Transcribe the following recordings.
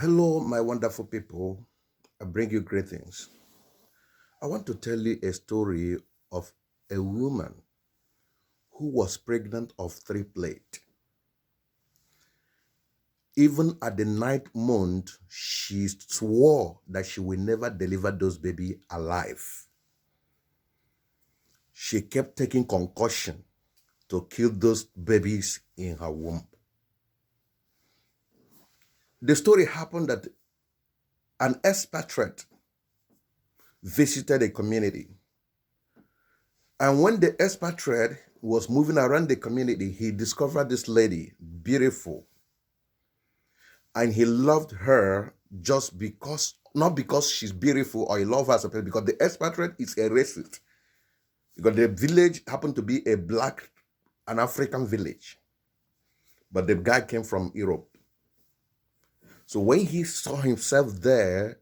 Hello, my wonderful people. I bring you greetings. I want to tell you a story of a woman who was pregnant of triplet. Even at the ninth month, she swore that she will never deliver those babies alive. She kept taking concussion to kill those babies in her womb. The story happened that an expatriate visited a community. And when the expatriate was moving around the community, he discovered this lady, beautiful. And he loved her just because, not because she's beautiful or he loved her as a person, because the expatriate is a racist. Because the village happened to be an African village. But the guy came from Europe. So when he saw himself there,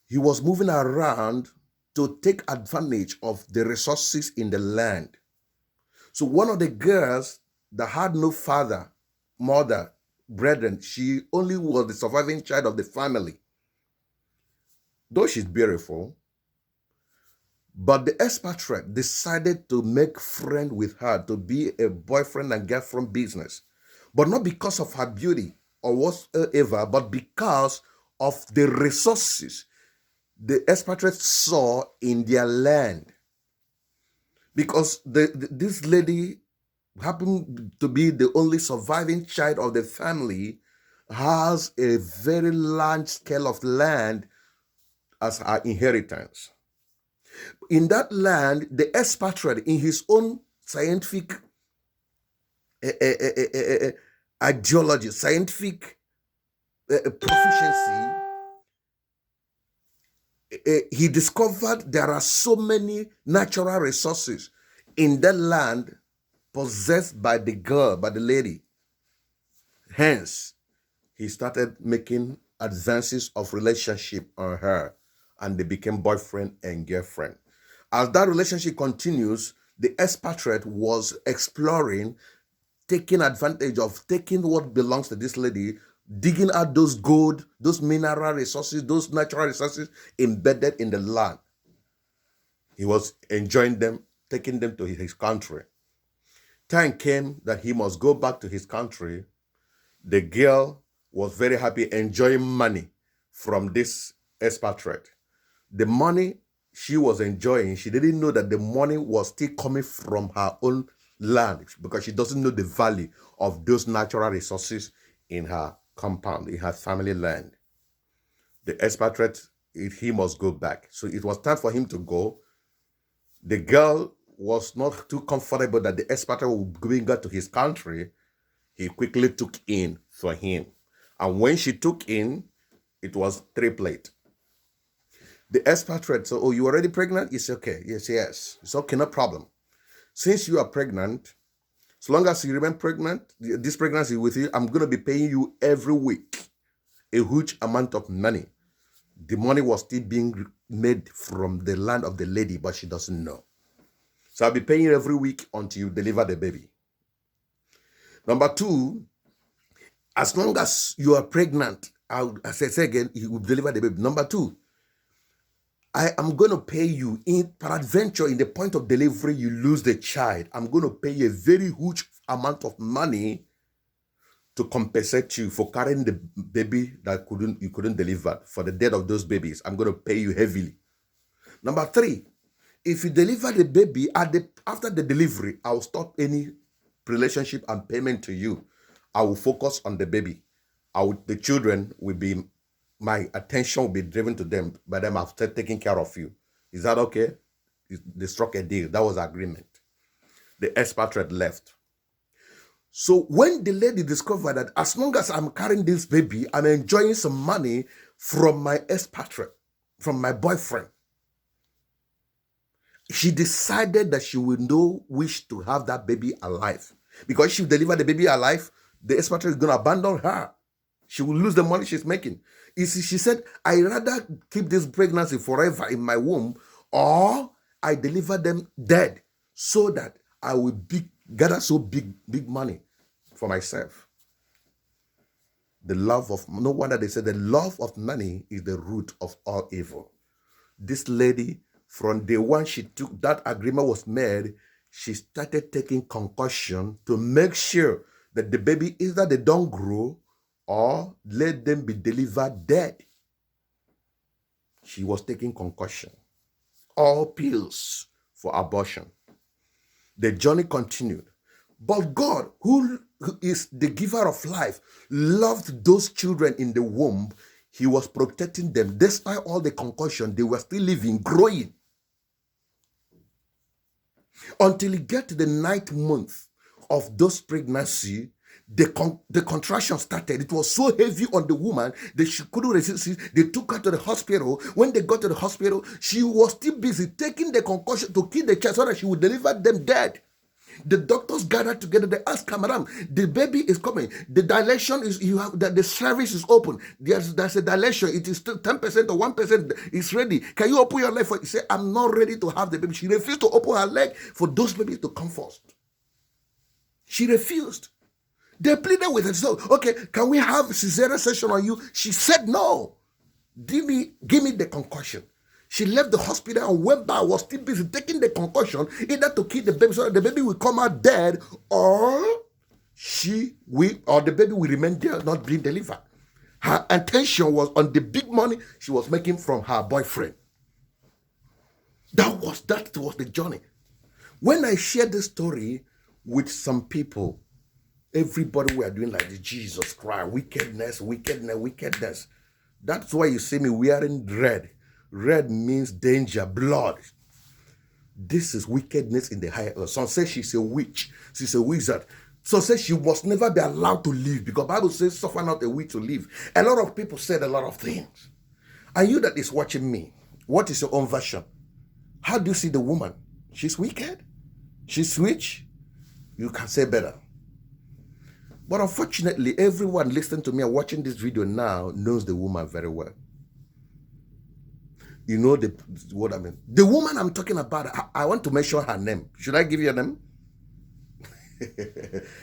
he was moving around to take advantage of the resources in the land. So one of the girls that had no father, mother, brethren, she only was the surviving child of the family. Though she's beautiful, but the expatriate decided to make friend with her, to be a boyfriend and girlfriend business. But not because of her beauty or whatsoever, but because of the resources the expatriate saw in their land. Because this lady happened to be the only surviving child of the family, has a very large scale of land as her inheritance. In that land, the expatriate, in his own scientific ideology, scientific proficiency, he discovered there are so many natural resources in that land possessed by the girl, by the lady. Hence, he started making advances of relationship on her, and they became boyfriend and girlfriend. As that relationship continues, the expatriate was exploring, taking advantage of, taking what belongs to this lady, digging out those gold, those mineral resources, those natural resources embedded in the land. He was enjoying them, taking them to his country. Time came that he must go back to his country. The girl was very happy, enjoying money from this expatriate. The money she was enjoying, she didn't know that the money was still coming from her own land, because she doesn't know the value of those natural resources in her compound, in her family land. The expatriate, he must go back. So it was time for him to go. The girl was not too comfortable that the expatriate would bring her to his country. He quickly took in for him. And when she took in, it was triplet. The expatriate said, "Oh, you already pregnant?" It's okay. Yes. It's okay, no problem. Since you are pregnant, as long as you remain pregnant, this pregnancy with you, I'm going to be paying you every week a huge amount of money. The money was still being made from the land of the lady, but she doesn't know. So I'll be paying you every week until you deliver the baby. Number two, as long as you are pregnant, as I say again, you will deliver the baby. Number two, I am going to pay you, in peradventure, in the point of delivery, you lose the child. I'm going to pay you a very huge amount of money to compensate you for carrying the baby that you couldn't deliver, for the death of those babies. I'm going to pay you heavily. Number three, if you deliver the baby after the delivery, I'll stop any relationship and payment to you. I will focus on the baby. The children will be, my attention will be driven to them. By them, I've taken care of you. Is that okay? They struck a deal. That was agreement. The expatriate left. So when the lady discovered that as long as I'm carrying this baby, I'm enjoying some money from my expatriate, from my boyfriend, she decided that she will no wish to have that baby alive. Because if she deliver the baby alive, the expatriate is going to abandon her. She will lose the money she's making. You see, she said, I rather keep this pregnancy forever in my womb, or I deliver them dead, so that I will gather so big money for myself. The love of, no wonder they say the love of money is the root of all evil. This lady, from day one she took, that agreement was made, she started taking concussion to make sure that the baby, either they don't grow or let them be delivered dead. She was taking concussion, all pills for abortion. The journey continued. But God, who is the giver of life, loved those children in the womb. He was protecting them. Despite all the concussion, they were still living, growing. Until he get to the 9th month of those pregnancy, the contraction started. It was so heavy on the woman that she couldn't resist it. They took her to the hospital. When they got to the hospital, she was still busy taking the concussion to kill the child so that she would deliver them dead. The doctors gathered together. They asked, "Madam, the baby is coming. The dilation is, you have that the cervix is open. There's a dilation. It is still 10% or 1%. It's ready. Can you open your leg for it?" He said, "I'm not ready to have the baby." She refused to open her leg for those babies to come first. She refused. They pleaded with her. So, "Okay, can we have cesarean section on you?" She said, "No. Give me the concussion." She left the hospital and went back, was still busy taking the concussion, either to kill the baby so that the baby will come out dead, or the baby will remain there, not being delivered. Her attention was on the big money she was making from her boyfriend. That was the journey. When I shared this story with some people, everybody were doing like this, Jesus Christ, wickedness. That's why you see me wearing red. Red means danger, blood. This is wickedness in the higher earth. Some say she's a witch. She's a wizard. Some say she must never be allowed to live, because the Bible says, "Suffer not a witch to live." A lot of people said a lot of things. And you that is watching me, what is your own version? How do you see the woman? She's wicked? She's witch? You can say better. But unfortunately, everyone listening to me and watching this video now knows the woman very well. You know what I mean. The woman I'm talking about, I want to mention her name. Should I give you a name?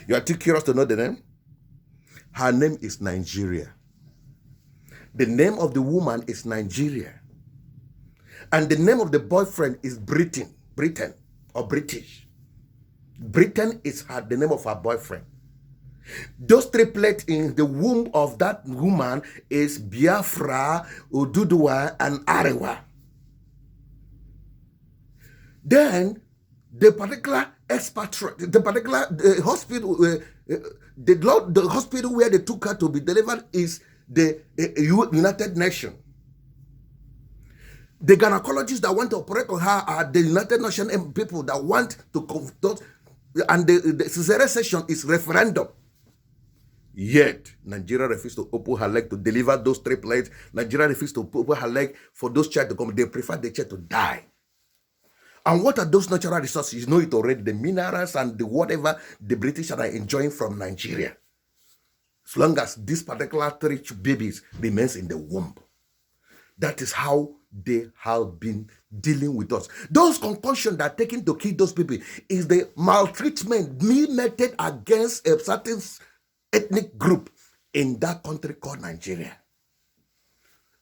You are too curious to know the name? Her name is Nigeria. The name of the woman is Nigeria. And the name of the boyfriend is Britain or British. Britain is the name of her boyfriend. Those triplets in the womb of that woman is Biafra, Oduduwa, and Arewa. Then the particular hospital, the hospital where they took her to be delivered is the United Nations. The gynecologists that want to operate on her are the United Nations people that want to conduct, and the cesarean section is referendum. Yet, Nigeria refused to open her leg to deliver those triplets. Nigeria refused to open her leg for those child to come. They prefer the child to die. And what are those natural resources? You know it already. The minerals and the whatever the British are enjoying from Nigeria. As long as this particular 3 babies remains in the womb. That is how they have been dealing with us. Those concussions that are taken to kill those people is the maltreatment meted against a certain ethnic group in that country called Nigeria.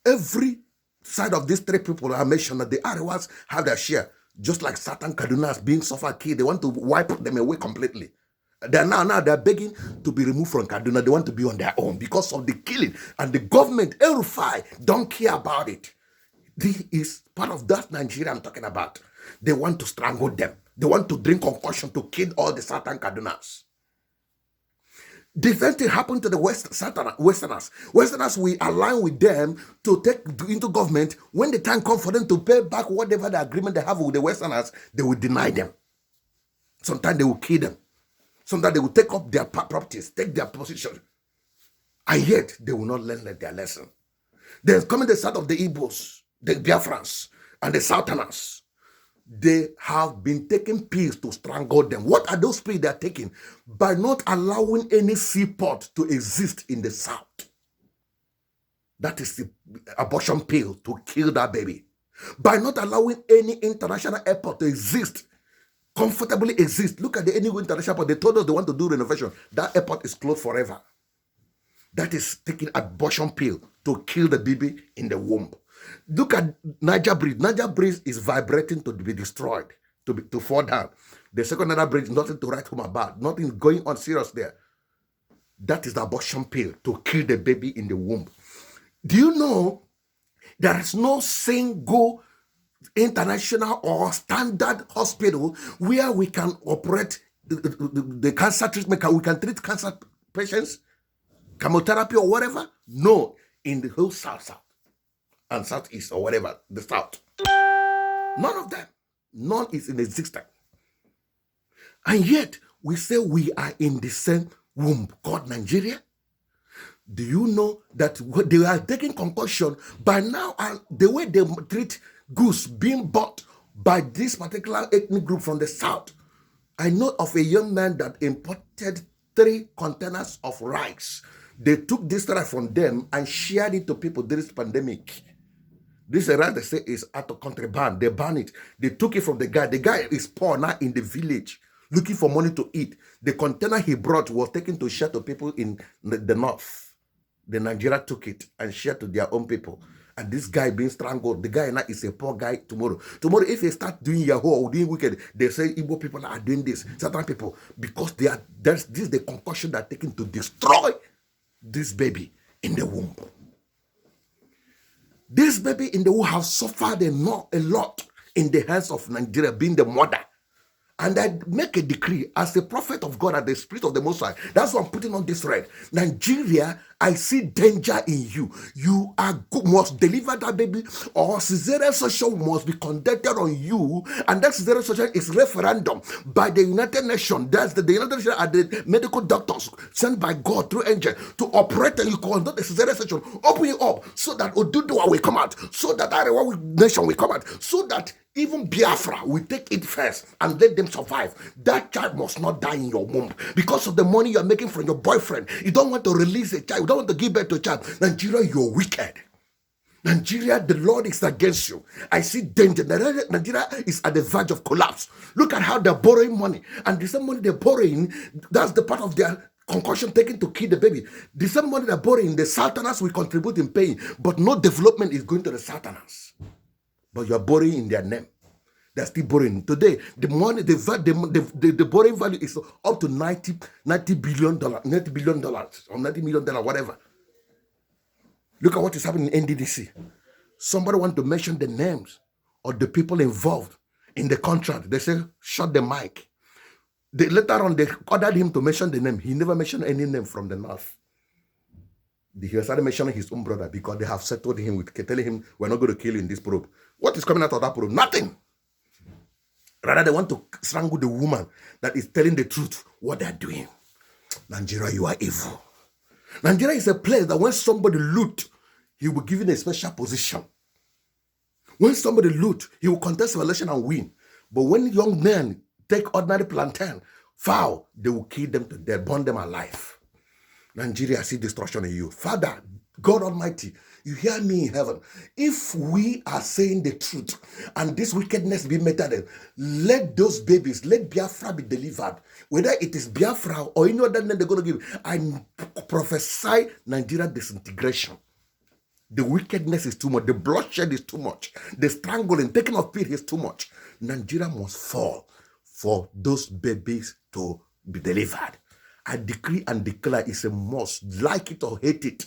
Every side of these 3 people I mentioned, the Arewas have their share. Just like Satan Kaduna is being suffered killed, they want to wipe them away completely. They're begging to be removed from Kaduna. They want to be on their own because of the killing. And the government, El-Rufai, don't care about it. This is part of that Nigeria I'm talking about. They want to strangle them. They want to drink concussion to kill all the Satan Kadunas. The same thing happened to the Westerners. Westerners, we align with them to take into government. When the time comes for them to pay back whatever the agreement they have with the Westerners, they will deny them. Sometimes they will kill them. Sometimes they will take up their properties, take their position. And yet, they will not learn their lesson. There's coming the side of the Igbos, the Biafrans, and the Southerners. They have been taking pills to strangle them. What are those pills they are taking? By not allowing any seaport to exist in the South. That is the abortion pill to kill that baby. By not allowing any international airport to exist, comfortably exist. Look at the Enugu International Airport. They told us they want to do renovation. That airport is closed forever. that is taking abortion pill to kill the baby in the womb. Look at Niger Bridge. Niger Bridge is vibrating to be destroyed, to fall down. The second Niger Bridge, nothing to write home about. Nothing going on serious there. That is the abortion pill to kill the baby in the womb. Do you know there is no single international or standard hospital where we can operate the cancer treatment? We can treat cancer patients, chemotherapy or whatever? No, in the whole South and Southeast or whatever, the South. None of them. None is in existence. And yet, we say we are in the same womb called Nigeria. Do you know that they are taking concussion by now, and the way they treat goose being bought by this particular ethnic group from the South? I know of a young man that imported 3 containers of rice. They took this rice from them and shared it to people during this pandemic. This rice, they say, is out of contraband. They ban it. They took it from the guy. The guy is poor now in the village, looking for money to eat. The container he brought was taken to share to people in the north. The Nigeria took it and shared to their own people. And this guy being strangled, the guy now is a poor guy tomorrow. Tomorrow, if they start doing Yahoo or doing wicked, they say Igbo people are doing this, certain people, because this is the concussion they're taking to destroy this baby in the womb. This baby in the womb has suffered a lot in the hands of Nigeria, being the mother. And I make a decree as a prophet of God and the Spirit of the Most High. That's why I'm putting on this red. Nigeria, I see danger in you. You must deliver that baby, or cesarean section must be conducted on you. And that cesarean section is referendum by the United Nations. That's the United Nations are the medical doctors sent by God through angel to operate, and you conduct the cesarean section. Open it up so that Oduduwa will come out, so that Arewa nation will come out, so that even Biafra will take it first and let them survive. That child must not die in your womb because of the money you're making from your boyfriend. You don't want to release a child. You don't want to give birth to a child. Nigeria, you're wicked. Nigeria, the Lord is against you. I see danger. Nigeria is at the verge of collapse. Look at how they're borrowing money. And the same money they're borrowing, that's the part of their concussion taken to kill the baby. The same money they're borrowing, the Sultanas will contribute in paying, but no development is going to the Sultanas. But you're borrowing in their name. They're still borrowing. Today, the money, the borrowing value is up to $90 billion, or $90 million, whatever. Look at what is happening in NDDC. Somebody want to mention the names of the people involved in the contract. They say, shut the mic. Later on, they ordered him to mention the name. He never mentioned any name from the north. He started mentioning his own brother because they have settled him with telling him, we're not going to kill you in this probe. What is coming out of that probe? Nothing. Rather, they want to strangle the woman that is telling the truth, what they're doing. Nigeria, you are evil. Nigeria is a place that when somebody loot, he will give you a special position. When somebody loot, he will contest an election and win. But when young men take ordinary plantain, foul, they will kill them to death, burn them alive. Nigeria, I see destruction in you. Father, God Almighty, you hear me in heaven. If we are saying the truth and this wickedness be meted, let those babies, let Biafra be delivered. Whether it is Biafra or any other name they're going to give, I prophesy Nigeria disintegration. The wickedness is too much. The bloodshed is too much. The strangling, taking of pity is too much. Nigeria must fall for those babies to be delivered. I decree and declare it's a must. Like it or hate it.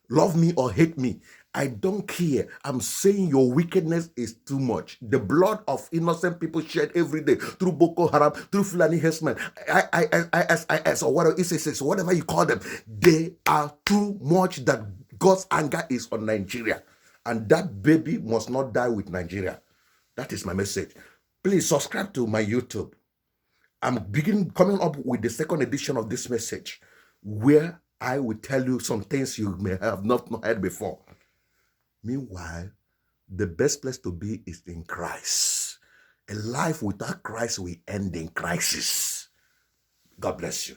Love me or hate me. I don't care. I'm saying your wickedness is too much. The blood of innocent people shed every day through Boko Haram, through Fulani Herdsmen, IS or whatever, ISIS, whatever you call them. They are too much that God's anger is on Nigeria. And that baby must not die with Nigeria. That is my message. Please subscribe to my YouTube. I'm coming up with the second edition of this message, where I will tell you some things you may have not heard before. Meanwhile, the best place to be is in Christ. A life without Christ will end in crisis. God bless you.